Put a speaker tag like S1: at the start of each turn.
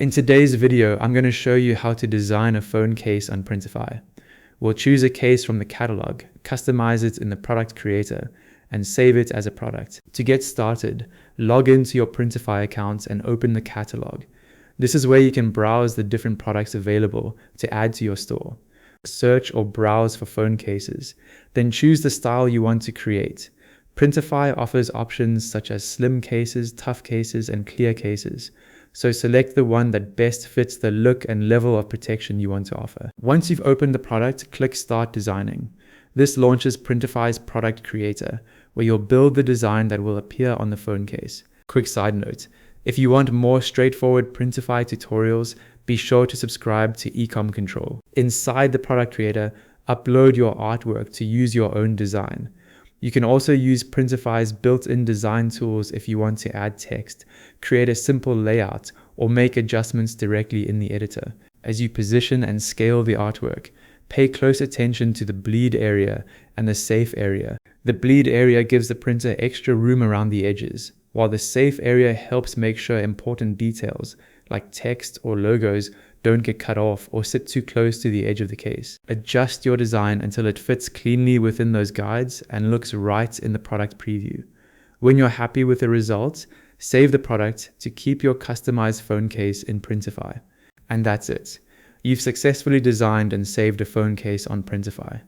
S1: In today's video, I'm going to show you how to design a phone case on Printify. We'll choose a case from the catalog, customize it in the product creator, and save it as a product. To get started, log into your Printify account and open the catalog. This is where you can browse the different products available to add to your store. Search or browse for phone cases, then choose the style you want to create. Printify offers options such as slim cases, tough cases, and clear cases. So select the one that best fits the look and level of protection you want to offer. Once you've opened the product, click Start Designing. This launches Printify's product creator, where you'll build the design that will appear on the phone case. Quick side note, if you want more straightforward Printify tutorials, be sure to subscribe to Ecom Control. Inside the product creator, upload your artwork to use your own design. You can also use Printify's built-in design tools if you want to add text, create a simple layout, or make adjustments directly in the editor. As you position and scale the artwork, pay close attention to the bleed area and the safe area. The bleed area gives the printer extra room around the edges, while the safe area helps make sure important details, like text or logos, don't get cut off or sit too close to the edge of the case. Adjust your design until it fits cleanly within those guides and looks right in the product preview. When you're happy with the results, save the product to keep your customized phone case in Printify. And that's it. You've successfully designed and saved a phone case on Printify.